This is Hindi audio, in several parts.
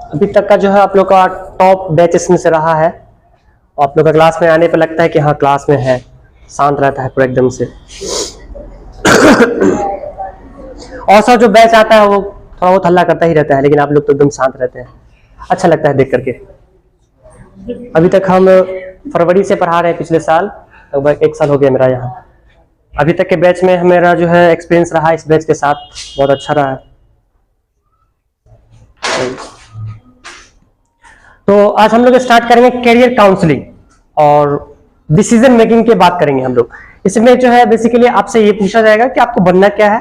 अभी तक का जो है आप लोग का टॉप बैच इसमें से रहा है। आप लोग का क्लास में आने पर लगता है कि हाँ क्लास में है, शांत रहता है पूरा एकदम से। और सब जो बैच आता है वो थोड़ा बहुत हल्ला करता ही रहता है, लेकिन आप लोग तो एकदम शांत रहते हैं, अच्छा लगता है देख करके। अभी तक हम फरवरी से पढ़ा रहे हैं, पिछले साल लगभग 1 साल हो गया मेरा यहाँ। अभी तक के बैच में मेरा जो है एक्सपीरियंस रहा इस बैच के साथ, बहुत अच्छा रहा है। तो आज हम लोग स्टार्ट करेंगे कैरियर काउंसलिंग और डिसीजन मेकिंग की बात करेंगे हम लोग। इसमें जो है बेसिकली आपसे ये पूछा जाएगा कि आपको बनना क्या है,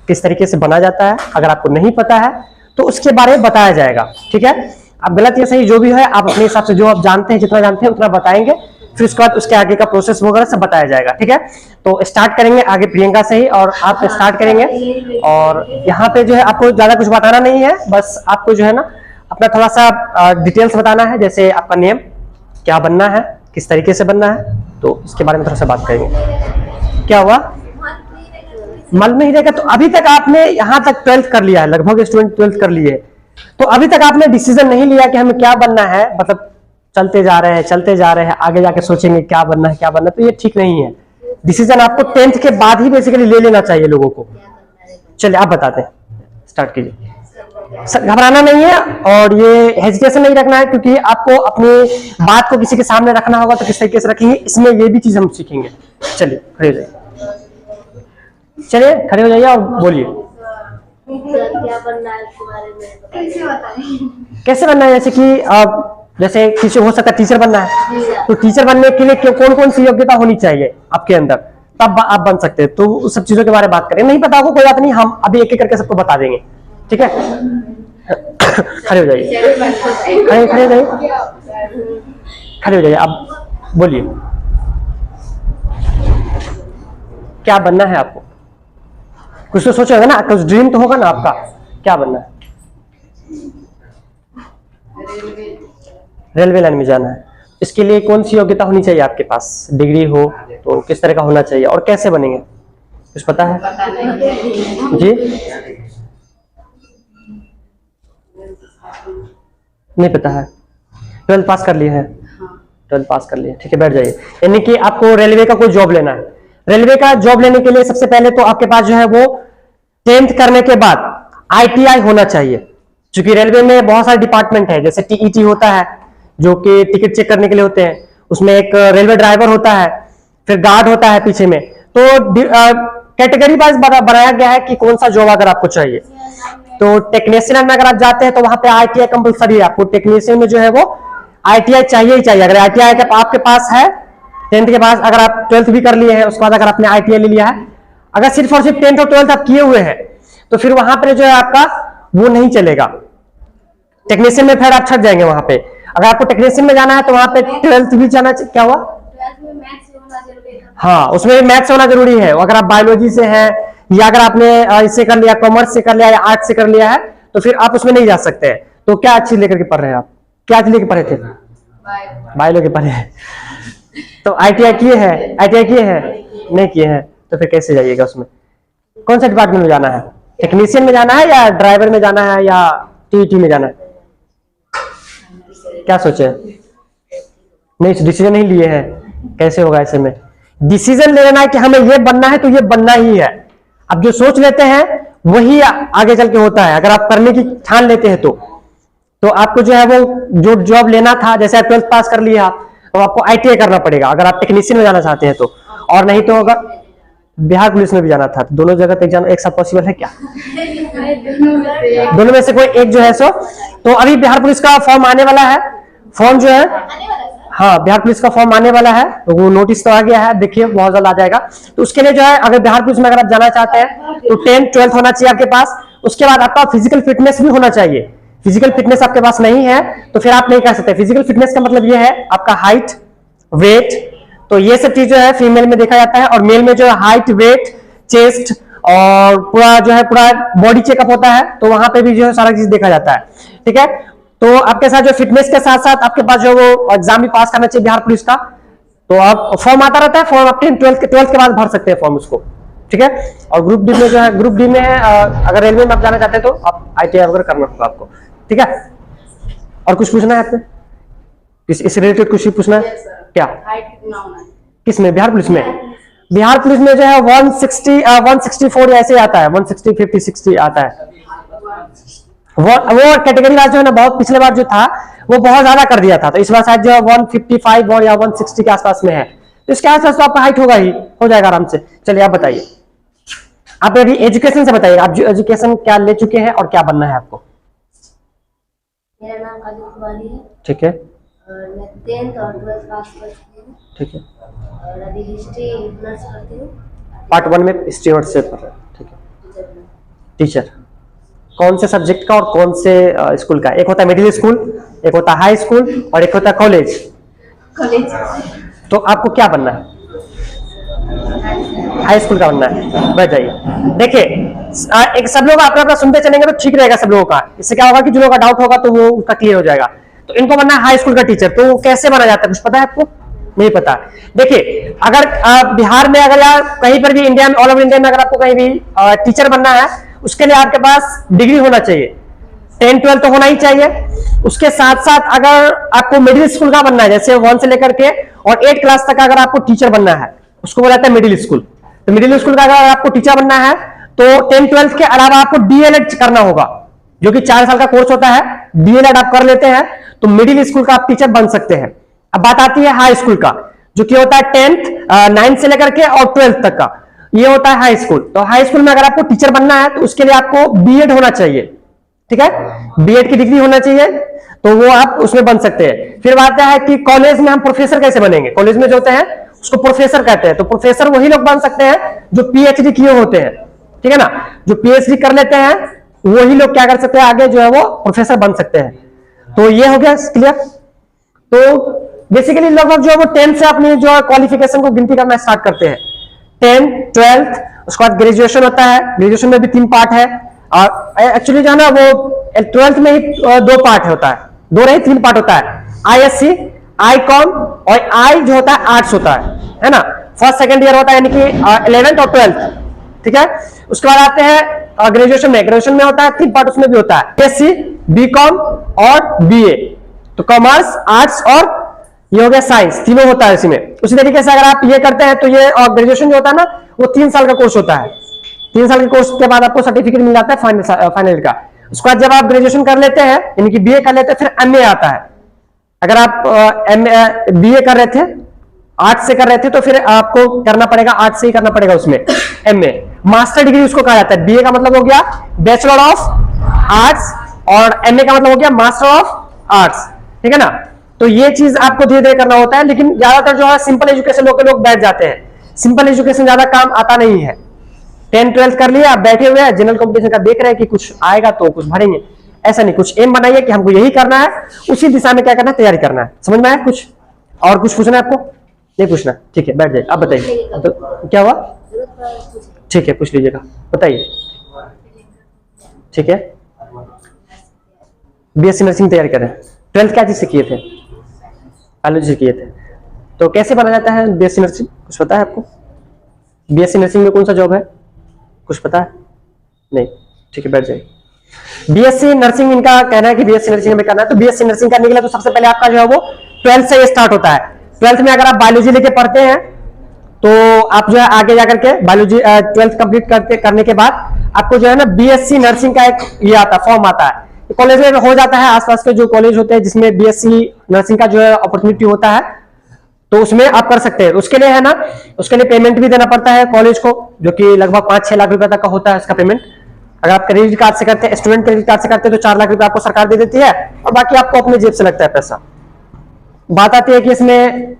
किस तरीके से बना जाता है। अगर आपको नहीं पता है तो उसके बारे में बताया जाएगा, ठीक है। आप गलत या सही जो भी है आप अपने हिसाब से जो आप जानते हैं, जितना जानते हैं उतना बताएंगे, फिर उसके बाद उसके आगे का प्रोसेस वगैरह सब बताया जाएगा, ठीक है। तो स्टार्ट करेंगे आगे प्रियंका से ही, और आप स्टार्ट करेंगे। और यहाँ पे जो है आपको ज्यादा कुछ बताना नहीं है, बस आपको जो है ना अपना थोड़ा सा डिटेल्स बताना है, जैसे आपका नेम, क्या बनना है, किस तरीके से बनना है, तो इसके बारे में थोड़ा सा बात करेंगे। क्या हुआ, मन में ही रहेगा। तो अभी तक आपने यहाँ तक 12th कर लिया है, लगभग स्टूडेंट 12th कर लिए, तो अभी तक आपने डिसीजन नहीं लिया कि हमें क्या बनना है, मतलब चलते जा रहे हैं, आगे जाके सोचेंगे क्या बनना है क्या बनना है, तो ये ठीक नहीं है। डिसीजन आपको 10th के बाद ही बेसिकली ले लेना चाहिए लोगों को। चलिए आप बताते हैं, स्टार्ट कीजिए। घबराना नहीं है और ये हेजिटेशन नहीं रखना है, क्योंकि आपको अपनी बात को किसी के सामने रखना होगा तो किस तरीके से रखेंगे, इसमें ये भी चीज हम सीखेंगे। चलिए खड़े हो जाइए, चलिए खड़े हो जाइए और बोलिए क्या बनना है इसके बारे में कैसे बनना है। जैसे कि आप जैसे किसी हो सकता है टीचर बनना है, तो टीचर बनने के लिए कौन कौन सी योग्यता होनी चाहिए आपके अंदर, तब आप बन सकते हैं। तो उस सब चीजों के बारे में बात करें। नहीं पता होगा कोई बात नहीं, हम अभी एक एक करके सबको बता देंगे, ठीक है। खड़े हो जाइए, खड़े हो जाइए, खड़े हो जाइए। आप बोलिए क्या बनना है आपको। कुछ तो सोचा होगा ना, कुछ ड्रीम तो होगा ना आपका, क्या बनना है। रेलवे लाइन में जाना है। इसके लिए कौन सी योग्यता होनी चाहिए आपके पास, डिग्री हो तो किस तरह का होना चाहिए और कैसे बनेंगे, कुछ पता है जी। नहीं पता है, 12th पास कर लिए हैं, 12th पास कर लिए, ठीक है बैठ जाइए। यानी कि आपको रेलवे का कोई जॉब लेना है। रेलवे का जॉब लेने के लिए सबसे पहले तो आपके पास जो है वो 10th करने के बाद ITI होना चाहिए, क्योंकि रेलवे में बहुत सारे डिपार्टमेंट है, जैसे TET होता है जो कि टिकट चेक करने के लिए होते हैं, उसमें एक रेलवे ड्राइवर होता है, फिर गार्ड होता है पीछे में। तो कैटेगरी वाइज बनाया गया है कि कौन सा जॉब अगर आपको चाहिए। तो टेक्नीशियन में अगर आप जाते हैं तो वहां पे ITI कंपलसरी है, आपको टेक्नीशियन में जो है वो ITI चाहिए ही चाहिए। अगर ITI आपके पास है 10th के बाद, अगर आप 12th भी कर लिए हैं उसके बाद अगर आपने ITI ले लिया है, अगर सिर्फ और सिर्फ 10th और 12th आप किए हुए हैं तो फिर वहां पर जो है आपका वो नहीं चलेगा। टेक्नीशियन में फिर आप छट जाएंगे वहां पे। अगर आपको टेक्नीशियन में जाना है तो वहां पे 12th भी जाना चाहिए। क्या हुआ, 12th में मैथ्स होना जरूरी है। हाँ उसमें मैथ्स होना जरूरी है। अगर आप बायोलॉजी से हैं या अगर आपने इससे कर लिया, कॉमर्स से कर लिया या आर्ट्स से कर लिया है, तो फिर आप उसमें नहीं जा सकते हैं। तो क्या चीज लेकर के पढ़ रहे हैं आप, क्या चीज लेकर पढ़े थे, बायो लेके पढ़े हैं। तो ITI किए हैं, ITI किए हैं, नहीं किए हैं, तो फिर कैसे जाइएगा उसमें। कौन सा डिपार्टमेंट में जाना है, टेक्नीशियन में जाना है या ड्राइवर में जाना है या TET में जाना है, क्या सोचे। नहीं डिसीजन नहीं लिए हैं, कैसे होगा ऐसे में। डिसीजन ले लेना है कि हमें ये बनना है तो ये बनना ही है। अब जो सोच लेते हैं वही आगे चल के होता है। अगर आप करने की ठान लेते हैं तो आपको जो है वो जो जॉब लेना था, जैसे आप 12th पास कर लिया तो आपको ITI करना पड़ेगा अगर आप टेक्नीशियन में जाना चाहते हैं तो, और नहीं तो होगा बिहार पुलिस में भी जाना था। दोनों जगह एग्जाम एक साथ पॉसिबल है क्या, दोनों में से कोई एक जो है सो। तो अभी बिहार पुलिस का फॉर्म आने वाला है, फॉर्म जो है हाँ बिहार पुलिस का फॉर्म आने वाला है, तो वो नोटिस तो आ गया है, देखिए बहुत जल्द आ जाएगा। तो उसके लिए जो है अगर बिहार पुलिस में अगर आप जाना चाहते हैं तो 10th 12th होना चाहिए आपके पास। उसके बाद आपका फिजिकल फिटनेस भी होना चाहिए। फिजिकल फिटनेस आपके पास नहीं है तो फिर आप नहीं कर सकते। फिजिकल फिटनेस का मतलब ये है आपका हाइट, वेट, तो ये सब चीज जो है फीमेल में देखा जाता है, और मेल में जो है हाइट, वेट, चेस्ट और पूरा जो है पूरा बॉडी चेकअप होता है, तो वहां पे भी जो है सारा चीज देखा जाता है, ठीक है। तो आपके साथ जो फिटनेस के साथ साथ आपके पास जो वो एग्जाम भी पास करना चाहिए बिहार पुलिस का, तो आप फॉर्म आता रहता है, फॉर्म आप 12th के बाद भर सकते हैं फॉर्म उसको, ठीक है। और ग्रुप डी में जो है, ग्रुप डी में अगर रेलवे में आप जाना चाहते हैं तो आप ITI वगैरह करना होगा आपको, ठीक है। और कुछ पूछना है आपने, इस रिलेटेड कुछ पूछना है क्या? किसमें? बिहार पुलिस में? बिहार पुलिस में जो है 160 164 ऐसे आता है, 160 50 60 आता है। वो कैटेगरी वाइज जो है ना, बहुत पिछले बार जो था वो बहुत ज्यादा कर दिया था, तो इस बार शायद जो है 155 और या 160 के आसपास में है, तो इसके आसपास तो आपका हाइट होगा ही, हो जाएगा आराम से। चलिए आप बताइए, आप अभी एजुकेशन से बताइए, आप जो एजुकेशन क्या ले चुके हैं और क्या बनना है आपको? मेरा नाम काजल कुमारी है, ठीक है, और मैं 10th और 12th पास कर चुकी हूँ, ठीक है। और अभी हिस्ट्री ऑनर्स करती हूँ, पार्ट 1 में हिस्ट्री ऑनर्स से पढ़ रहे हैं, ठीक है। टीचर कौन से सब्जेक्ट का और कौन से स्कूल का? एक होता है मिडिल स्कूल, एक होता है हाई स्कूल और एक होता है कॉलेज। कॉलेज। तो आपको क्या बनना है? हाई स्कूल का बनना है, बैठ जाइए। देखिए एक सब लोग अपना अपना सुनते चलेंगे तो ठीक रहेगा सब लोगों का, इससे क्या होगा कि जो लोगों का डाउट होगा तो वो उसका क्लियर हो जाएगा। तो इनको बनना है हाई स्कूल का टीचर, तो कैसे बना जाता है कुछ पता है आपको? नहीं पता? देखिए अगर बिहार में अगर या कहीं पर भी इंडिया में, ऑल ओवर इंडिया में अगर आपको कहीं भी टीचर बनना है, उसके लिए आपके पास डिग्री होना चाहिए, 10 12 तो होना ही चाहिए। उसके साथ साथ अगर आपको मिडिल स्कूल का बनना है, जैसे 1 से लेकर के और 8 क्लास तक अगर आपको टीचर बनना है, उसको बोला जाता है मिडिल स्कूल। तो मिडिल स्कूल का अगर आपको टीचर बनना है तो 10 12 के अलावा आपको DLED करना होगा, जो कि 4 साल का कोर्स होता है। DLED आप कर लेते हैं तो मिडिल स्कूल का आप टीचर बन सकते हैं। अब बात आती है हाई स्कूल का, जो कि होता है 10th 9th से लेकर के और 12th तक का, ये होता है हाई स्कूल। तो हाई स्कूल में अगर आपको टीचर बनना है तो उसके लिए आपको B.Ed होना चाहिए, ठीक है, B.Ed की डिग्री होना चाहिए, तो वो आप उसमें बन सकते हैं। फिर बात है कि कॉलेज में हम प्रोफेसर कैसे बनेंगे? कॉलेज में जो होते हैं उसको प्रोफेसर कहते हैं, तो प्रोफेसर वही लोग बन सकते हैं जो PhD किए होते हैं, ठीक है ना। जो PhD कर लेते हैं वही लोग क्या कर सकते हैं, आगे जो है वो प्रोफेसर बन सकते हैं। तो ये हो गया क्लियर। तो बेसिकली लगभग जो है वो 10th से अपनी जो क्वालिफिकेशन को गिनती करना स्टार्ट करते हैं, 10th 12th, उसके बाद ग्रेजुएशन होता है। ग्रेजुएशन में भी 3 पार्ट है, और एक्चुअली जो है ना वो 12th में ही 2 पार्ट होता है, 2 नहीं 3 पार्ट होता है, ISC, ICOM और I जो होता है आर्ट्स होता है ना। फर्स्ट सेकंड ईयर होता है, यानी कि 11th और 12th, ठीक है। उसके बाद आते हैं ग्रेजुएशन में, ग्रेजुएशन में होता है 3 पार्ट, उसमें भी होता है BSc, BCom और BA। तो कॉमर्स, आर्ट्स और ये हो गया साइंस, तीनों होता है इसमें। उसी तरीके से अगर आप ये करते हैं तो ये ग्रेजुएशन जो होता है ना वो 3 साल का कोर्स होता है। 3 साल के कोर्स के बाद आपको सर्टिफिकेट मिल जाता है फाइनल का। उसके बाद जब आप ग्रेजुएशन कर लेते हैं, यानी कि BA कर लेते हैं, फिर MA आता है। अगर आप BA कर रहे थे, आर्ट्स से कर रहे थे, तो फिर आपको करना पड़ेगा, आर्ट्स से ही करना पड़ेगा उसमें MA। मास्टर डिग्री उसको कहा जाता है। BA का मतलब हो गया बैचलर ऑफ आर्ट्स और MA का मतलब हो गया मास्टर ऑफ आर्ट्स, ठीक है ना। तो ये चीज आपको धीरे धीरे करना होता है, लेकिन ज्यादातर जो है सिंपल एजुकेशन लोग बैठ जाते हैं। सिंपल एजुकेशन ज्यादा काम आता नहीं है। 10 12 कर लिया, आप बैठे हुए हैं, जनरल कॉम्पिटिशन का देख रहे हैं कि कुछ आएगा तो कुछ भरेंगे, ऐसा नहीं। कुछ एम बनाइए कि हमको यही करना है, उसी दिशा में क्या करना है, तैयारी करना है। समझ में आया? कुछ और कुछ पूछना है आपको? नहीं पूछना? ठीक है, बैठ जाइए। आप बताइए तो क्या हुआ? ठीक है, पूछ लीजिएगा, बताइए। ठीक है, BSc नर्सिंग तैयारी करें। 12th क्या चीज से किए थे? बायोलॉजी से किए थे। तो कैसे बना जाता है BSc नर्सिंग, कुछ पता है आपको? BSc नर्सिंग में कौन सा जॉब है, कुछ पता है? नहीं? ठीक है, बैठ जाइए। BSc नर्सिंग, इनका कहना है कि BSc नर्सिंग में करना है। तो BSc नर्सिंग करने के लिए तो सबसे पहले आपका जो है वो 12th से स्टार्ट होता है। 12th में अगर आप बायोलॉजी लेके पढ़ते हैं तो आप जो है आगे जाकर के बायोलॉजी 12th कंप्लीट करने के बाद आपको जो है ना BSc नर्सिंग का एक ये आता, फॉर्म आता है। कॉलेज में हो जाता है, आसपास के जो कॉलेज होते हैं जिसमें BSc नर्सिंग का जो है अपॉर्चुनिटी होता है, तो उसमें आप कर सकते हैं। उसके लिए है ना, उसके लिए पेमेंट भी देना पड़ता है कॉलेज को, जो कि लगभग 5-6 लाख रुपए तक का होता है उसका पेमेंट। अगर आप क्रेडिट कार्ड से करते हैं, स्टूडेंट क्रेडिट कार्ड से करते हैं, तो 4 लाख रुपए आपको सरकार दे देती है, और बाकी आपको अपने जेब से लगता है पैसा। बात आती है कि इसमें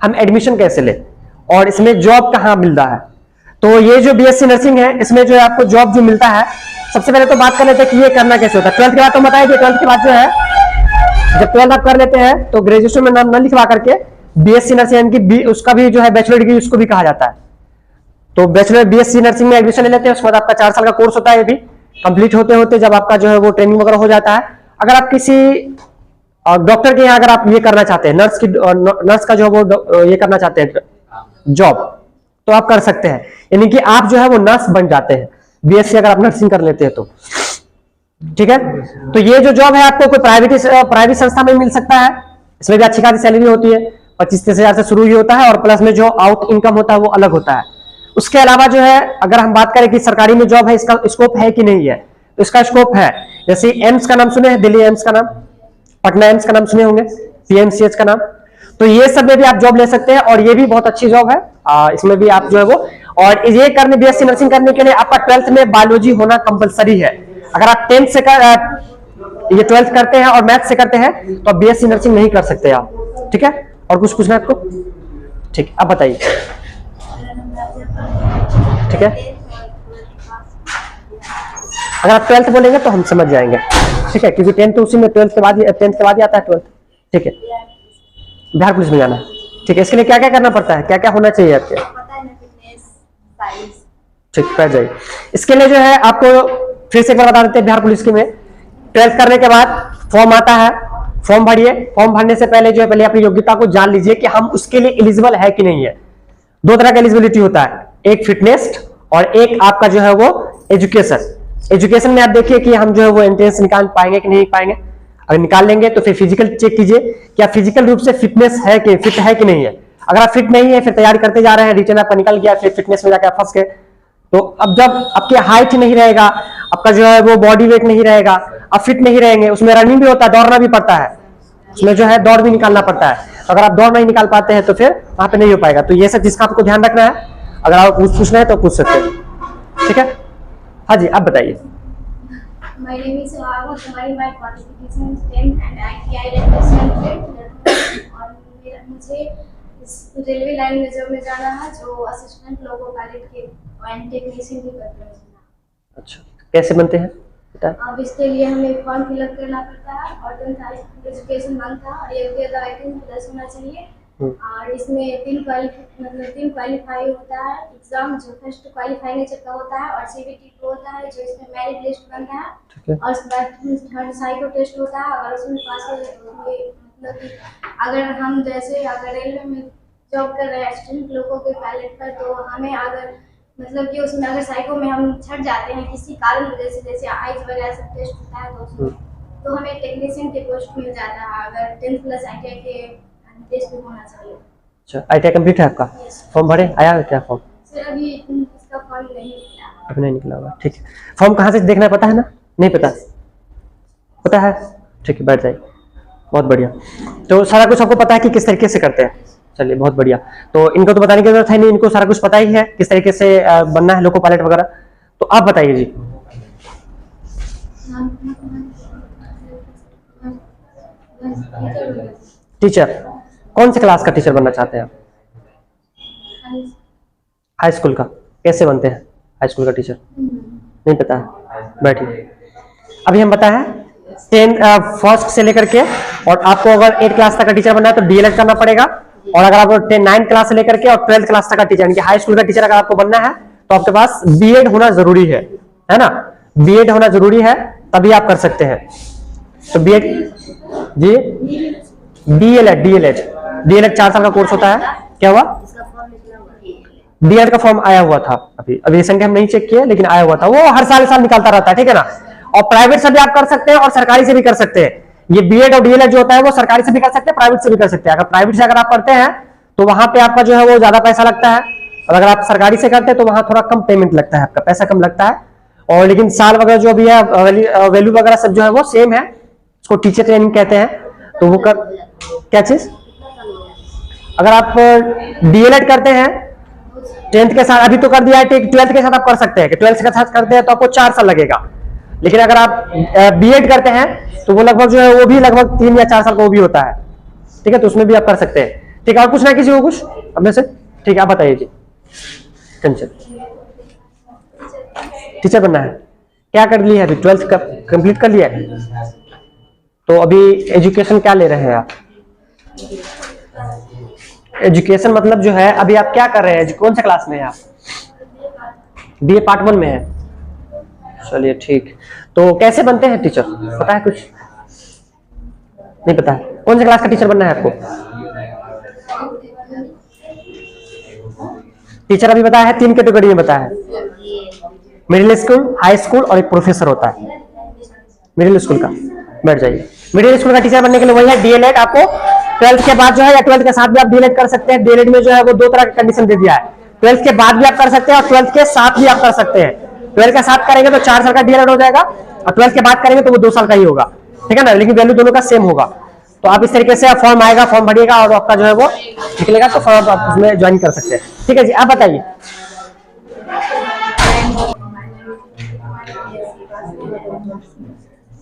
हम एडमिशन कैसे ले और इसमें जॉब कहाँ मिल रहा है। तो ये जो BSc नर्सिंग है, इसमें जो है आपको जॉब जो मिलता है, सबसे पहले तो बात कर लेते हैं कि ये करना कैसे होता है। 12th के बाद तो बताइए, 12th के बाद जो है जब 12th आप कर लेते हैं तो ग्रेजुएशन में नाम न लिखवा करके BSc नर्सिंग उसका भी जो है बैचलर डिग्री उसको भी कहा जाता है। तो बैचलर BSc नर्सिंग में एडमिशन ले लेते हैं। उसके बाद आपका 4 साल का कोर्स होता है। ये भी कंप्लीट होते होते जब आपका जो है वो ट्रेनिंग वगैरह हो जाता है, अगर आप किसी और डॉक्टर के यहाँ अगर आप ये करना चाहते हैं, नर्स का जो है वो ये करना चाहते हैं जॉब, तो आप कर सकते हैं। यानी कि आप जो है वो नर्स बन जाते हैं, बीएससी अगर आप नर्सिंग कर लेते हैं तो। ठीक है, तो ये जो जॉब है आपको कोई प्राइवेट संस्था में मिल सकता है। इसमें भी अच्छी खासी सैलरी होती है, 25-30 हजार से शुरू ही होता है, और प्लस में जो आउट इनकम होता है वो अलग होता है। उसके अलावा जो है अगर हम बात करें कि सरकारी में जॉब है, इसका स्कोप है कि नहीं है, तो इसका स्कोप है। जैसे एम्स का नाम सुने हैं, दिल्ली एम्स का नाम, पटना एम्स का नाम सुने होंगे, पीएमसीएच का नाम, तो ये सब में भी आप जॉब ले सकते हैं, और ये भी बहुत अच्छी जॉब है। इसमें भी आप जो है वो, और ये करने बीएससी नर्सिंग करने के लिए आपका 12th में बायोलॉजी होना कंपलसरी है। अगर आप 10th से ये 12th करते हैं और मैथ से करते हैं तो आप बीएससी नर्सिंग नहीं कर सकते आप। ठीक है, और कुछ पूछना है आपको? ठीक, अब बताइए। ठीक है, अगर आप 12th बोलेंगे तो हम समझ जाएंगे। ठीक है, क्योंकि 10th तो उसी में 12th के बाद ही आता है 12th। ठीक है, बिहार पुलिस में जाना है। ठीक है, इसके लिए क्या क्या करना पड़ता है, क्या क्या होना चाहिए आपके? ठीक, कर जाइए। इसके लिए जो है आपको फिर से एक बार बता देते हैं, बिहार पुलिस के में 12th करने के बाद फॉर्म आता है, फॉर्म भरिए। फॉर्म भरने से पहले जो है पहले अपनी योग्यता को जान लीजिए कि हम उसके लिए एलिजिबल है कि नहीं है। दो तरह का एलिजिबिलिटी होता है, एक फिटनेस और एक आपका जो है वो एजुकेशन। एजुकेशन में आप देखिए कि हम जो है वो एंट्रेंस निकाल पाएंगे कि नहीं पाएंगे। अगर निकाल लेंगे तो फिर फिजिकल चेक कीजिए कि आप फिजिकल रूप से फिटनेस है कि फिट है कि नहीं है। अगर आप फिट नहीं है, फिर तैयारी करते जा रहे हैं, रिटर्न आपका निकल गया, फिर फिटनेस में जाकर फंस गए, तो अब जब आपकी हाइट नहीं रहेगा, आपका जो है वो बॉडी वेट नहीं रहेगा, आप फिट नहीं रहेंगे। उसमें रनिंग भी होता है, दौड़ना भी पड़ता है, उसमें जो है दौड़ भी निकालना पड़ता है। अगर आप दौड़ नहीं निकाल पाते हैं तो फिर वहां पे नहीं हो पाएगा। तो ये सब चीज का आपको ध्यान रखना है। अगर आप पूछना है तो पूछ सकते हैं। ठीक है, हाँ जी, आप बताइए। My name is Suhaga Kumari. My qualification is 10th and ITI represented। और मुझे इस रेलवे लाइन में जॉब में जाना है, जो असिस्टेंट लोगो पायलट के एंड टेक्नीशियन भी करते हैं। अच्छा, कैसे बनते हैं? अब इसके लिए हमें फॉर्म फिलअप करना पड़ता है, और 10th एजुकेशन मांगता है, और योग्यता 18+ होना चाहिए। और इसमें 3 क्वालिफाई होता है एग्जाम, जो फर्स्ट क्वालिफाई नेचर का होता है, और सीबीटी 2 होता है जो इसमें मेरिट लिस्ट बनता है, और उसके बाद थर्ड साइको टेस्ट होता है। अगर उसमें पास हो, मतलब कि अगर हम जैसे अगर रेलवे में जॉब कर रहे हैं असिस्टेंट लोगों के पायलट पर, तो हमें अगर मतलब कि उसमें अगर साइको में हम छट जाते हैं किसी कारण वजह से, जैसे आइज वगैरह सब टेस्ट होता है, तो हमें टेक्नीशियन के पोस्ट मिल जाता है। अगर 10th+ ITI के टेस्ट भी होना चाहिए। अच्छा, ITI कंप्लीट है आपका? फॉर्म भरे, आया है क्या फॉर्म? सर अभी इसका फॉर्म नहीं निकला। अभी नहीं निकला होगा, ठीक है। फॉर्म कहाँ से देखना है पता है ना? नहीं पता? पता है, ठीक है, बैठ जाइए। बहुत बढ़िया, तो सारा कुछ आपको पता है कि किस तरीके से करते हैं। चलिए, बहुत बढ़िया। तो इनको तो बताने की जरूरत है नहीं, इनको सारा कुछ पता ही है किस तरीके से बनना है लोको पायलट वगैरह। तो आप बताइए जी। टीचर, कौन से क्लास का टीचर बनना चाहते हैं आप? हाई स्कूल का? कैसे बनते हैं हाई स्कूल का टीचर? नहीं पता है, बैठिए। अभी हम बताएं 10th से लेकर के, और आपको अगर 8 क्लास तक का टीचर बनना है तो डीएलएड करना पड़ेगा। और अगर आपको 9 क्लास से लेकर के और 12th क्लास तक का टीचर, यानी कि हाई स्कूल का टीचर अगर आपको बनना है तो आपके पास बीएड होना जरूरी है ना? बीएड होना जरूरी है, तभी आप कर सकते हैं। तो बीएड जी, डीएलएड 4 साल का कोर्स होता है। क्या हुआ? डीएलएड का फॉर्म आया हुआ था, अभी रिसेंटली हम नहीं चेक किया, लेकिन आया हुआ था। वो हर साल निकालता रहता है, ठीक है ना? और प्राइवेट से भी आप कर सकते हैं और सरकारी से भी कर सकते हैं। ये बीएड और डीएलएड जो होता है वो सरकारी से भी कर सकते हैं, प्राइवेट से भी कर सकते हैं। अगर प्राइवेट से अगर आप करते हैं तो वहां पे आपका जो है वो ज्यादा पैसा लगता है, और अगर आप सरकारी से करते हैं तो वहां थोड़ा कम पेमेंट लगता है, आपका पैसा कम लगता है। और लेकिन साल वगैरह जो भी है, वैल्यू वगैरह सब जो है वो सेम है। उसको टीचर ट्रेनिंग कहते हैं। तो वो कर क्या चीज, अगर आप डीएलएड करते हैं 10th के साथ, अभी तो कर दिया है, 12th के साथ आप कर सकते हैं कि 12th के साथ करते हैं तो आपको 4 साल लगेगा। लेकिन अगर आप बीएड करते हैं तो वो लगभग जो है वो भी लगभग 3 या 4 साल का वो भी होता है, ठीक है? तो उसमें भी आप कर सकते हैं। ठीक है, और पूछना है किसी को कुछ अपने से? ठीक है, आप बताइए जी। टीचर बनना है, क्या कर लिया है अभी? 12th का कंप्लीट कर लिया है, तो अभी एजुकेशन क्या ले रहे हैं आप? एजुकेशन मतलब जो है अभी आप क्या कर रहे हैं, कौन सा क्लास में है आप? बीए पार्ट 1 में है। चलिए ठीक, तो कैसे बनते हैं टीचर, पता है कुछ? नहीं पता है। कौन सी क्लास का टीचर बनना है आपको? टीचर अभी बताया है, 3 कैटेगरी में बताया है, मिडिल स्कूल, हाई स्कूल और एक प्रोफेसर होता है। मिडिल स्कूल का बैठ जाइए। मिडिल स्कूल का टीचर बनने के लिए वही है डीएलएड। आपको 12th के बाद जो है या 12th के साथ भी आप डीएलएड कर सकते हैं। डीएलएड में जो है वो 2 तरह का कंडीशन दे दिया है, 12th के बाद भी आप कर सकते हैं और 12th के साथ भी आप कर सकते हैं। 12th के साथ करेंगे तो 4 साल का डीएलएड हो जाएगा और 12th के बाद करेंगे तो वो 2 साल का ही होगा, ठीक है ना, लेकिन वैल्यू दोनों का सेम होगा। तो आप इस तरीके से फॉर्म आएगा, फॉर्म भरिएगा और आपका जो है वो निकलेगा, तो फॉर्म आप उसमें ज्वाइन कर सकते हैं। ठीक है जी, आप बताइए।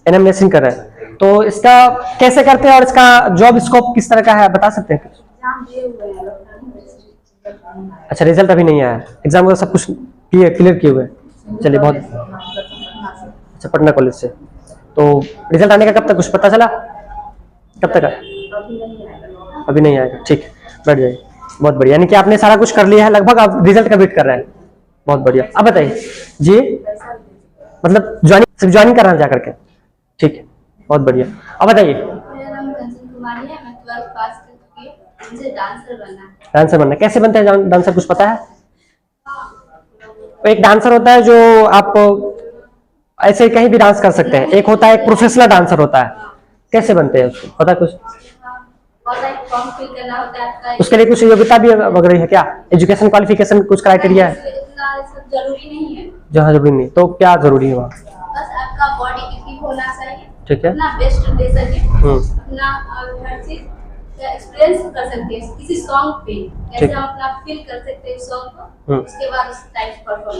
एनएम नर्सिंग कर रहे हैं, तो इसका कैसे करते हैं और इसका जॉब स्कोप किस तरह का है बता सकते हैं? अच्छा, रिजल्ट अभी नहीं आया, एग्जाम का सब कुछ क्लियर किए हुए? चलिए बहुत अच्छा, पटना कॉलेज से। तो रिजल्ट आने का कब तक कुछ पता चला? कब तक? अभी नहीं आएगा, ठीक, बैठ जाइए। बहुत बढ़िया, यानी कि आपने सारा कुछ कर लिया है लगभग, आप रिजल्ट का वेट कर रहे हैं। बहुत बढ़िया। अब बताइए जी, मतलब सिर्फ ज्वाइनिंग करना जा करके, ठीक है, बहुत बढ़िया। अब बताइए। मेरा नाम कंचन कुमारी है, मैं 12th पास कर चुकी हूं, मुझे डांसर बनना है। डांसर बनना कैसे बनते हैं डांसर, कुछ पता है? एक डांसर होता है जो आप ऐसे कहीं भी डांस कर सकते हैं, एक होता है एक प्रोफेशनल डांसर होता है, कैसे बनते हैं उसको पता कुछ? फॉर्म फिल करना होता है आपका, उसके लिए कुछ योग्यता भी वगैरह है क्या? एजुकेशन क्वालिफिकेशन कुछ क्राइटेरिया है? इतना सब जरूरी नहीं है। जहाँ जरूरी नहीं, तो क्या जरूरी है वहाँ? बस आपका बॉडी फिट होना चाहिए, ठीक है, अपना बेस्ट दे सके, अपना हर चीज एक्सपीरियंस कर सकते हैं किसी सॉन्ग पे, कैसे हम अपना फील कर सकते हैं सॉन्ग को, उसके बाद उस टाइप परफॉर्म।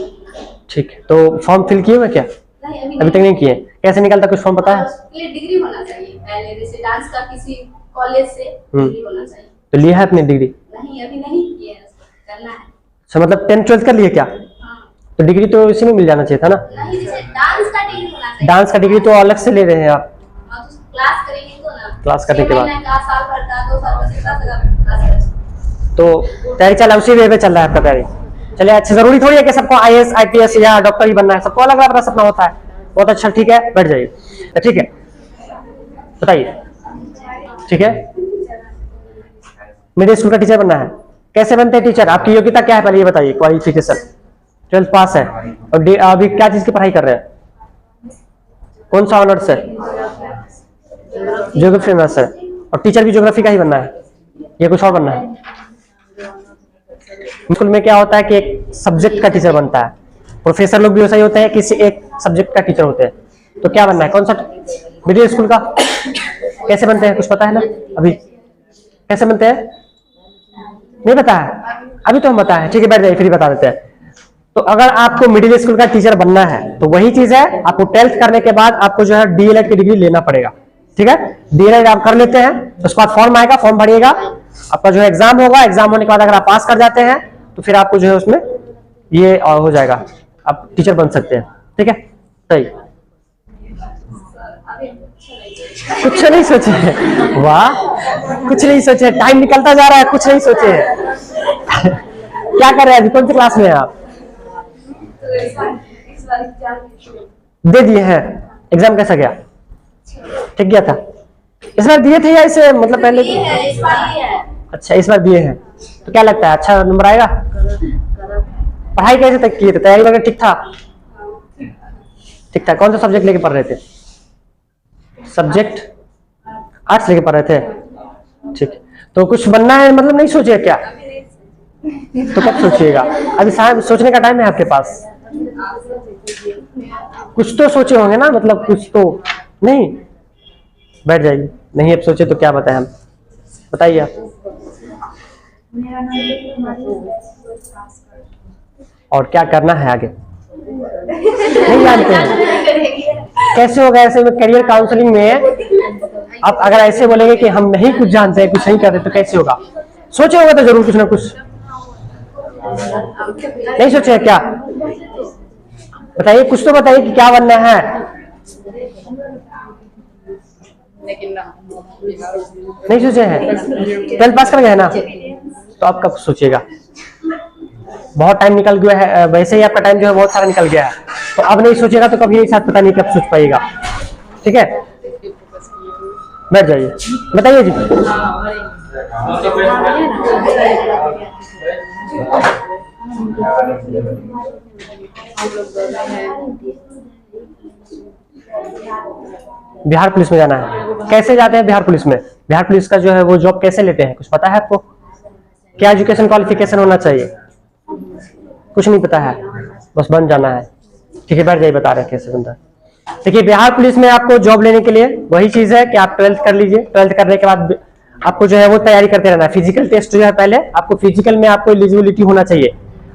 ठीक है, तो फॉर्म फिल किए हुए क्या? नहीं, अभी तक नहीं किए। कैसे निकलता कुछ फॉर्म पता है? उसके लिए डिग्री होना चाहिए पहले, जैसे डांस का किसी कॉलेज से डिग्री होना चाहिए। तो लिया है अपनी डिग्री? नहीं, अभी नहीं किया है, करना है। अच्छा, मतलब 10th 12th कर लिए क्या? तो डिग्री तो इसी में मिल जाना चाहिए था ना? नहीं, जैसे डांस का डिग्री होना चाहिए। डांस का डिग्री तो अलग से ले रहे हैं आप? तो क्लास करेंगे तो ना, क्लास करने के बाद साल भर का 2 साल का क्लास, तो तैयारी चल रहा है, उसी वे पे चल रहा है आपका तैयारी। चलिए, अच्छा, जरूरी थोड़ी है कि सबको आईएएस आईपीएस या डॉक्टर ही बनना है, सबको अलग अलग सपना होता है। बहुत अच्छा, ठीक है, बैठ जाइए। ठीक है, बताइए। ठीक है, मिडिल स्कूल का टीचर बनना है, कैसे बनते हैं टीचर? आपकी योग्यता क्या है पहले ये बताइए, क्वालिफिकेशन? 12th पास है, और अभी क्या चीज की पढ़ाई कर रहे हैं? कौन सा ऑनर्स है? ज्योग्राफी ऑनर्स है, और टीचर भी ज्योग्राफी का ही बनना है या कुछ और बनना है? स्कूल में क्या होता है कि एक सब्जेक्ट का टीचर बनता है, प्रोफेसर लोग भी वैसा ही होते हैं, किसी एक सब्जेक्ट का टीचर होते हैं। तो क्या बनना है, कौन सा? मिडिल स्कूल का। कैसे बनते हैं कुछ पता है ना? अभी कैसे बनते हैं नहीं पता है? अभी तो हम बताएं, ठीक है, बैठ जाइए, फिर बता देते हैं। तो अगर आपको मिडिल स्कूल का टीचर बनना है तो वही चीज है, आपको 12th करने के बाद आपको जो है डीएलएड की डिग्री लेना पड़ेगा। ठीक है, डीएलएड आप कर लेते हैं, उसके बाद फॉर्म आएगा, फॉर्म भरिएगा, आपका जो है एग्जाम होगा, एग्जाम होने के बाद अगर आप पास कर जाते हैं तो फिर आपको जो है उसमें ये हो जाएगा, आप टीचर बन सकते हैं। ठीक है, सही। कुछ नहीं सोचे? वाह, कुछ नहीं सोचे, टाइम निकलता जा रहा है, कुछ नहीं सोचे। क्या कर रहे हैं अभी, कौन सी क्लास में हैं आप? दे दिए हैं, एग्जाम कैसा गया? ठीक गया था? इस बार दिए थे या इसे मतलब पहले? अच्छा, इस बार दिए हैं, तो क्या लगता है अच्छा नंबर आएगा? पढ़ाई कैसे तक किए थे, तैयारी वगैरह ठीक था? ठीक था। कौन सा सब्जेक्ट लेके पढ़ रहे थे? सब्जेक्ट आर्ट्स लेके पढ़ रहे थे, ठीक। तो कुछ बनना है मतलब नहीं सोचे क्या? तो कब सोचिएगा? अभी सोचने का टाइम है आपके पास? कुछ तो सोचे होंगे ना, मतलब कुछ तो नहीं? बैठ जाइए, नहीं अब सोचे तो क्या बताएं हम, बताइए आप। और क्या करना है आगे नहीं जानते हैं? कैसे होगा ऐसे में? करियर काउंसलिंग में आप अगर ऐसे बोलेंगे कि हम नहीं कुछ जानते हैं, कुछ नहीं करते, तो कैसे होगा? सोचे होगा तो जरूर कुछ ना कुछ। नहीं सोचे क्या? बताइए, कुछ तो बताइए कि क्या बनना है। नहीं सोचे हैं? 12th पास कर गए ना, तो आप कब सोचिएगा? बहुत टाइम निकल गया है, वैसे ही आपका टाइम जो है बहुत सारा निकल गया है, तो अब नहीं सोचेगा तो कभी नहीं, साथ पता नहीं कब सोच पाएगा। ठीक है, बैठ जाइए, बताइए जी। बिहार पुलिस में जाना है, कैसे जाते हैं बिहार पुलिस में? बिहार पुलिस का जो है वो जॉब कैसे लेते हैं, कुछ पता है आपको? क्या एजुकेशन क्वालिफिकेशन होना चाहिए? कुछ नहीं पता है, बस बन जाना है। ठीक है, बैठ जाइए, बता रहे हैं कैसे बनता है। देखिए, बिहार पुलिस में आपको जॉब लेने के लिए वही चीज है कि आप 12th कर लीजिए। 12th करने के बाद आपको जो है वो तैयारी करते रहना है। फिजिकल टेस्ट जो है, पहले आपको फिजिकल में आपको एलिजिबिलिटी होना चाहिए,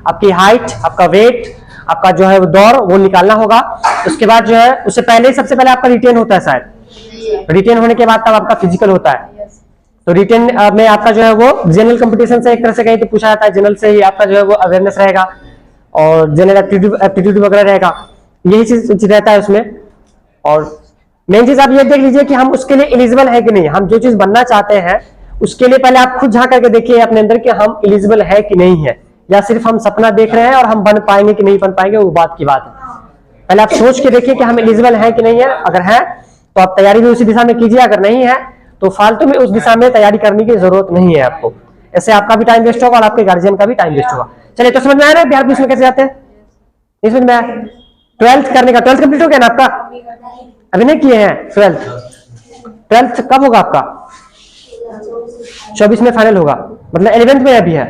आपकी हाइट, आपका वेट, आपका जो है वो दौड़ वो निकालना होगा। उसके बाद जो है उससे पहले, सबसे पहले आपका रिटेन होता है शायद, रिटेन होने के बाद तब आपका फिजिकल होता है। तो रिटेन में आपका जो है वो जनरल कंपटीशन से एक तरह से कहीं तो पूछा जाता है, जनरल से ही आपका जो है वो अवेयरनेस रहेगा और जनरल एप्टीट्यूड वगैरह रहेगा, यही चीज रहता है उसमें। और मेन चीज आप ये देख लीजिए कि हम उसके लिए एलिजिबल है कि नहीं। हम जो चीज बनना चाहते हैं उसके लिए पहले आप खुद झांक करके देखिए अपने अंदर कि हम एलिजिबल है कि नहीं है, या सिर्फ हम सपना देख रहे हैं और हम बन पाएंगे कि नहीं बन पाएंगे, वो बात की बात है। पहले आप सोच के देखिए कि हम एलिजिबल है कि नहीं है। अगर है तो आप तैयारी भी उसी दिशा में कीजिए, अगर नहीं है तो फालतू में उस दिशा में तैयारी करने की जरूरत नहीं है आपको। ऐसे आपका भी टाइम वेस्ट होगा और आपके गार्जियन का भी टाइम वेस्ट होगा। चलिए, तो समझ में आया ना बिहार पुलिस में कैसे जाते हैं? नहीं समझ में आया? 12th करने का, 12th कंप्लीट हो गया ना आपका? अभी नहीं किए हैं 12th कब होगा आपका? 24 में फाइनल होगा, मतलब 11th में अभी है,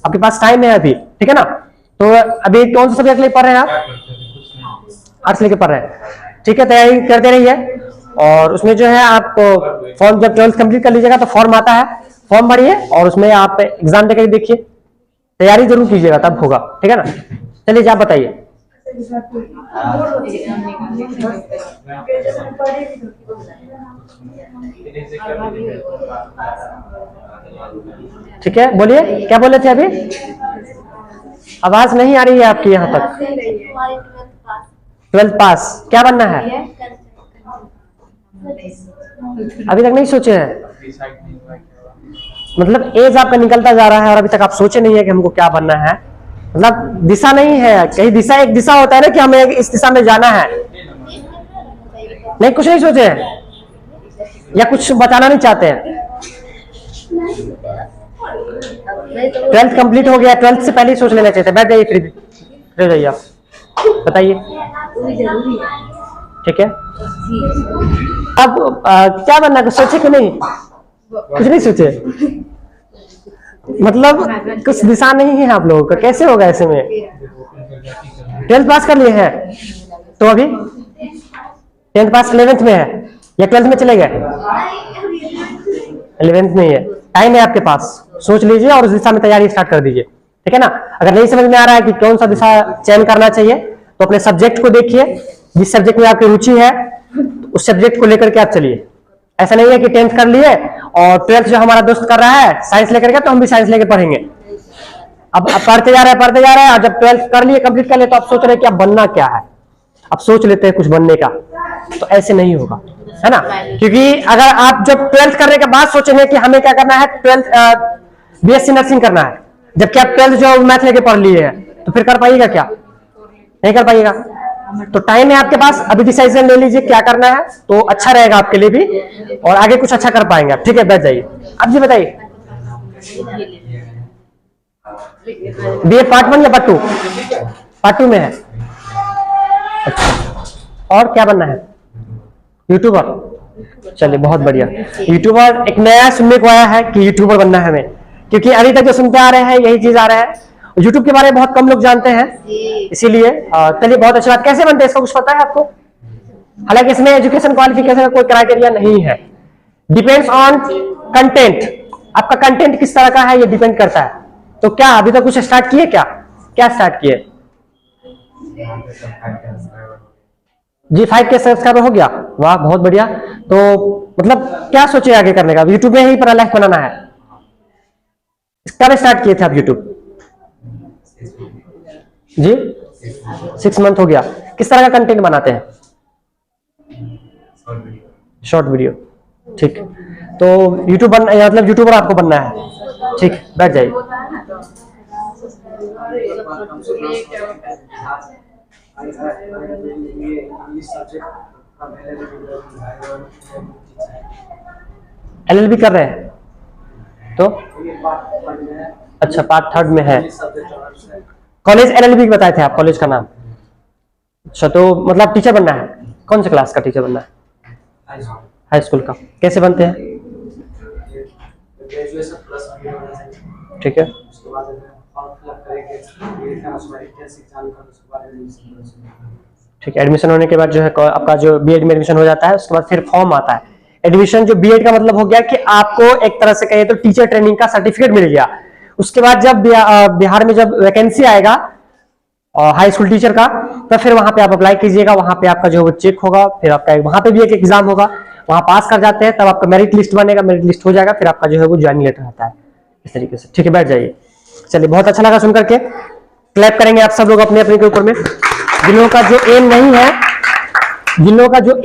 आपके पास टाइम है अभी, ठीक है ना? तो अभी कौन सा सब्जेक्ट लेके पढ़ रहे हैं आप? आर्ट्स लेके पढ़ रहे हैं, ठीक है, तैयारी करते रहिए। और उसमें जो है आप फॉर्म, जब 12th कंप्लीट कर लीजिएगा तो फॉर्म आता है, फॉर्म भरिए और उसमें आप एग्जाम देकर देखिए, तैयारी जरूर कीजिएगा, तब होगा, ठीक है ना? चलिए जी, आप बताइए। ठीक है, बोलिए, क्या बोले थे अभी? आवाज नहीं आ रही है आपकी यहाँ तक। 12th पास, क्या बनना है? अभी तक नहीं सोचे हैं, मतलब एज आपका निकलता जा रहा है और अभी तक आप सोचे नहीं है कि हमको क्या बनना है, मतलब दिशा नहीं है। कहीं दिशा, एक दिशा होता है ना कि हमें इस दिशा में जाना है, नहीं कुछ नहीं सोचे हैं या कुछ बताना नहीं चाहते हैं। 12th कंप्लीट हो गया, 12th से पहले ही सोच लेना चाहिए। बैठ जाइए, फिर जाइए आप, बताइए, ठीक है? अब क्या बनना है, सोचे कि नहीं? कुछ नहीं सोचे, मतलब कुछ दिशा नहीं है आप लोगों का, कैसे होगा ऐसे में? 12th पास कर लिए हैं तो अभी 10th पास 11th में है या 12th में चले गए? 11th में ही है, टाइम है आपके पास, सोच लीजिए और उस दिशा में तैयारी स्टार्ट कर दीजिए, ठीक है ना? अगर नहीं समझ में आ रहा है कि कौन सा दिशा चयन करना चाहिए तो अपने सब्जेक्ट को देखिए, जिस सब्जेक्ट में आपकी रुचि है उस सब्जेक्ट को लेकर के आप चलिए। ऐसा नहीं है कि 10th कर लिए और 12th जो हमारा दोस्त कर रहा है साइंस लेकर के, तो हम भी साइंस लेकर पढ़ेंगे। अब पढ़ते जा रहे हैं और जब 12th कर लिए, कंप्लीट कर लिए, तो आप सोच रहे हैं कि अब बनना क्या है, अब सोच लेते हैं कुछ बनने का, तो ऐसे नहीं होगा, है ना? क्योंकि अगर आप जब 12th करने के बाद सोचेंगे कि हमें क्या करना है, 12th BSc नर्सिंग करना है, जबकि आप 12th जो मैथ लेके पढ़ लिए हैं, तो फिर कर पाइएगा क्या? नहीं कर पाइएगा। तो टाइम है आपके पास, अभी डिसीजन ले लीजिए क्या करना है, तो अच्छा रहेगा आपके लिए भी और आगे कुछ अच्छा कर पाएंगे आप, ठीक है? बैठ जाइए। अब जी बताइए, BA पार्ट 1 या पार्ट 2? पार्ट 2 में है, अच्छा। और क्या बनना है? यूट्यूबर, चलिए बहुत बढ़िया। यूट्यूबर एक नया सुनने को आया है कि यूट्यूबर बनना है हमें, क्योंकि अभी तक जो सुनते आ रहे हैं यही चीज आ रहा है, यूट्यूब के बारे में बहुत कम लोग जानते हैं, इसीलिए चलिए बहुत अच्छी बात। कैसे बनते हैं इसका कुछ पता है आपको? हालांकि इसमें एजुकेशन क्वालिफिकेशन का कोई क्राइटेरिया नहीं है, डिपेंड्स ऑन कंटेंट, आपका कंटेंट किस तरह का है ये डिपेंड करता है। तो क्या अभी तक कुछ स्टार्ट किए? क्या स्टार्ट किए जी? 5K सब्सक्राइबर हो गया, वाह बहुत बढ़िया। तो मतलब क्या सोचे आगे करने का? यूट्यूब में ही अपना लाइफ बनाना है? कब स्टार्ट किए थे आप यूट्यूब जी? 6 मंथ हो गया। किस तरह का कंटेंट बनाते हैं? शॉर्ट वीडियो, ठीक। तो यूट्यूब मतलब यूट्यूबर आपको बनना है, ठीक, बैठ जाइए। LLB कर रहे हैं तो अच्छा पार्ट थर्ड में है। कॉलेज LLB बताए थे आप, कॉलेज का नाम? अच्छा, तो मतलब टीचर बनना है? कौन से क्लास का टीचर बनना है? हाई स्कूल का। कैसे बनते हैं? ठीक है, ठीक है। एडमिशन होने के बाद जो है आपका जो बीएड में एडमिशन हो जाता है, उसके बाद फिर फॉर्म आता है एडमिशन। जो बीएड का मतलब हो गया कि आपको एक तरह से कहे तो टीचर ट्रेनिंग का सर्टिफिकेट मिल गया। उसके बाद जब बिहार में जब वैकेंसी आएगा हाई स्कूल टीचर का, तो फिर वहां पे आप अप्लाई कीजिएगा। वहां पे आपका जो चेक होगा, फिर आपका वहां पे भी एक एग्जाम होगा, वहां पास कर जाते हैं तब आपका मेरिट लिस्ट बनेगा, मेरिट लिस्ट हो जाएगा, फिर आपका जो है वो ज्वाइनिंग लेटर आता है इस तरीके से। ठीक है, बैठ जाइए। चलिए, बहुत अच्छा लगा सुन करके। क्लैप करेंगे आप सब लोग अपने अपने के ऊपर में। जिन लोगों का जो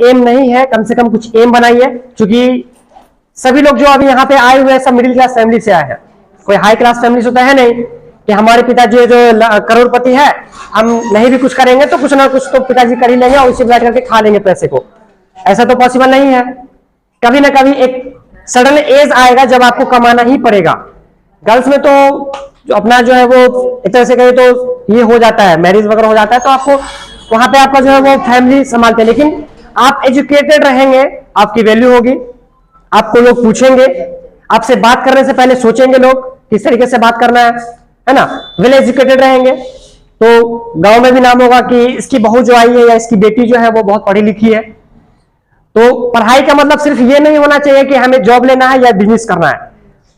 एम नहीं है, कम से कम कुछ एम बनाइए, क्योंकि सभी लोग जो अभी यहाँ पे आए हुए हैं सब मिडिल क्लास फैमिली से आए हैं। कोई हाई क्लास फैमिली से होता है नहीं कि हमारे पिताजी जो करोड़पति है, हम नहीं भी कुछ करेंगे तो कुछ ना कुछ तो पिताजी कर ही लेंगे और उसी बैठ करके खा लेंगे पैसे को। ऐसा तो पॉसिबल नहीं है। कभी ना कभी एक सडन एज आएगा जब आपको कमाना ही पड़ेगा। गर्ल्स में तो जो अपना जो है वो एक तरह से कहे तो ये हो जाता है, मैरिज वगैरह हो जाता है, तो आपको वहां पे आपका जो है वो फैमिली संभालते हैं। लेकिन आप एजुकेटेड रहेंगे, आपकी वैल्यू होगी, आपको लोग पूछेंगे, आपसे बात करने से पहले सोचेंगे लोग किस तरीके से बात करना है ना। वेल एजुकेटेड रहेंगे तो गांव में भी नाम होगा कि इसकी बहू जो आई है या इसकी बेटी जो है वो बहुत पढ़ी लिखी है। तो पढ़ाई का मतलब सिर्फ ये नहीं होना चाहिए कि हमें जॉब लेना है या बिजनेस करना है।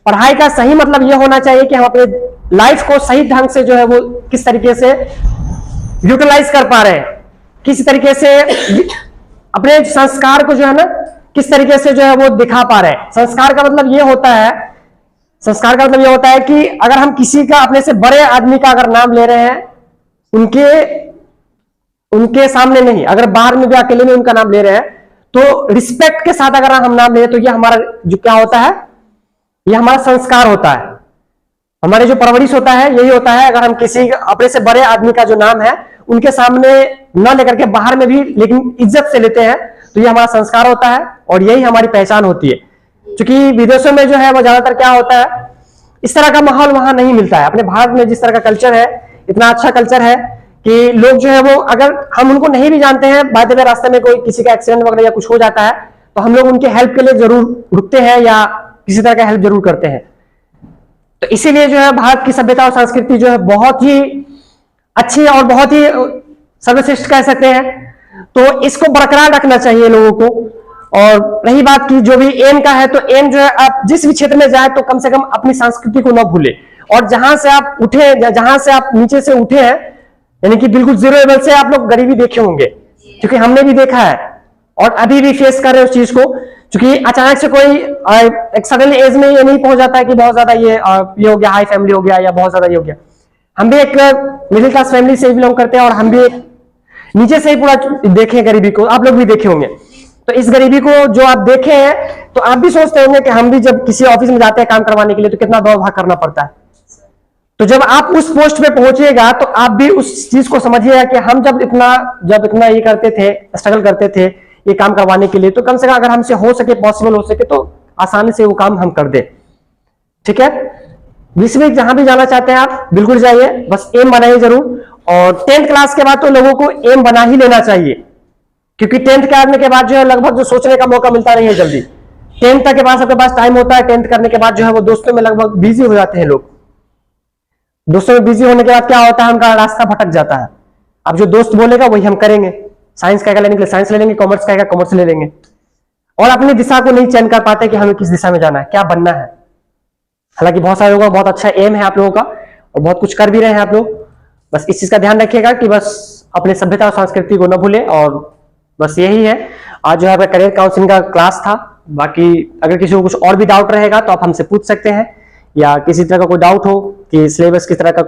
पढ़ाई का सही मतलब ये होना चाहिए कि हम अपने लाइफ को सही ढंग से जो है वो किस तरीके से यूटिलाइज कर पा रहे हैं, किस तरीके से अपने संस्कार को जो है ना किस तरीके से जो है वो दिखा पा रहे हैं। संस्कार का मतलब ये होता है कि अगर हम किसी का अपने से बड़े आदमी का अगर नाम ले रहे हैं, उनके सामने नहीं, अगर बाहर में भी अकेले में उनका नाम ले रहे हैं तो रिस्पेक्ट के साथ अगर हम नाम ले तो ये हमारा जो क्या होता है, ये हमारा संस्कार होता है, हमारे जो परवरिश होता है यही होता है। अगर हम किसी अपने से बड़े आदमी का जो नाम है उनके सामने न लेकर के बाहर में भी लेकिन इज्जत से लेते हैं तो ये हमारा संस्कार होता है और यही हमारी पहचान होती है। क्योंकि विदेशों में जो है वो ज्यादातर क्या होता है, इस तरह का माहौल वहां नहीं मिलता है। अपने भारत में जिस तरह का कल्चर है, इतना अच्छा कल्चर है कि लोग जो है वो अगर हम उनको नहीं भी जानते हैं, बाय द वे रास्ते में कोई किसी का एक्सीडेंट वगैरह या कुछ हो जाता है तो हम लोग उनके हेल्प के लिए जरूर रुकते हैं या किसी तरह का हेल्प जरूर करते हैं। तो इसीलिए जो है भारत की सभ्यता और संस्कृति जो है बहुत ही अच्छी और बहुत ही सर्वश्रेष्ठ कह सकते हैं। तो इसको बरकरार रखना चाहिए लोगों को। और रही बात की जो भी एम का है, तो एम जो है आप जिस भी क्षेत्र में जाए तो कम से कम अपनी संस्कृति को न भूले। और जहां से आप उठे, जहां से आप नीचे से उठे हैं, यानी कि बिल्कुल जीरो लेवल से आप लोग गरीबी देखे होंगे, क्योंकि हमने भी देखा है और अभी भी फेस कर रहे हैं उस चीज को। क्योंकि अचानक से कोई एक सडन एज में ये नहीं पहुंच जाता है कि बहुत ज्यादा ये हो गया, हाई फैमिली हो गया या बहुत ज्यादा ये हो गया। हम भी एक मिडिल क्लास फैमिली से बिलोंग करते हैं और हम भी एक नीचे से ही पूरा देखे गरीबी को, आप लोग भी देखे होंगे। तो इस गरीबी को जो आप देखे हैं तो आप भी सोचते होंगे कि हम भी जब किसी ऑफिस में जाते हैं काम करवाने के लिए तो कितना दौड़ भाग करना पड़ता है। तो जब आप उस पोस्ट पे पहुंचिएगा तो आप भी उस चीज को समझिएगा कि हम जब इतना ये करते थे, स्ट्रगल करते थे ये काम करवाने के लिए, तो कम से कम अगर हमसे हो सके, पॉसिबल हो सके तो आसानी से वो काम हम कर दे। ठीक है, विश्व में जहां भी जाना चाहते हैं आप बिल्कुल जाइए, बस एम बनाइए जरूर। और 10th क्लास के बाद तो लोगों को एम बना ही लेना चाहिए, क्योंकि 10th के आने के बाद जो है लगभग जो सोचने का मौका मिलता नहीं है जल्दी। 10th तक के बाद सबके पास टाइम होता है, 10th करने के बाद जो है वो दोस्तों में लगभग बिजी हो जाते हैं लोग। दोस्तों में बिजी होने के बाद क्या होता है, उनका रास्ता भटक जाता है। अब जो दोस्त बोलेगा वही हम करेंगे, साइंस का लेने के लिए साइंस ले लेंगे, कॉमर्स का कॉमर्स ले लेंगे, और अपनी दिशा को नहीं चयन कर पाते कि हमें किस दिशा में जाना है, क्या बनना है। हालांकि बहुत सारे लोगों का बहुत अच्छा एम है आप लोगों का और बहुत कुछ कर भी रहे हैं आप लोग। बस इस चीज का ध्यान रखिएगा कि बस अपने सभ्यता और संस्कृति को न भूले। और बस यही है, आज जो है आपका करियर काउंसलिंग का क्लास था। बाकी अगर किसी को कुछ और भी डाउट रहेगा तो आप हमसे पूछ सकते हैं, या किसी तरह का कोई डाउट हो कि सिलेबस किस तरह का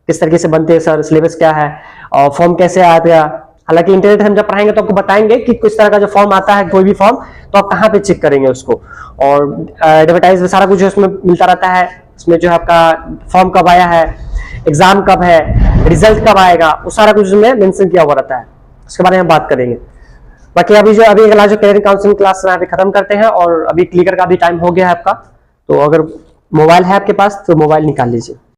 किस तरीके से बनते हैं सर, सिलेबस क्या है और फॉर्म कैसे आया। हालांकि इंटरनेट हम जब पढ़ाएंगे तो आपको बताएंगे कि किस तरह का जो फॉर्म आता है, कोई भी फॉर्म, तो आप कहाँ पे चेक करेंगे उसको। और एडवर्टाइज में सारा कुछ उसमें मिलता रहता है। उसमें जो है आपका फॉर्म कब आया है, एग्जाम कब है, रिजल्ट कब आएगा, वो सारा कुछ उसमें मेंशन किया हुआ रहता है। उसके बारे में बात करेंगे। बाकी अभी अगला जो करियर काउंसलिंग क्लास यहाँ पे खत्म करते हैं, और अभी क्लिकर का भी टाइम हो गया है आपका। तो अगर मोबाइल है आपके पास तो मोबाइल निकाल लीजिए।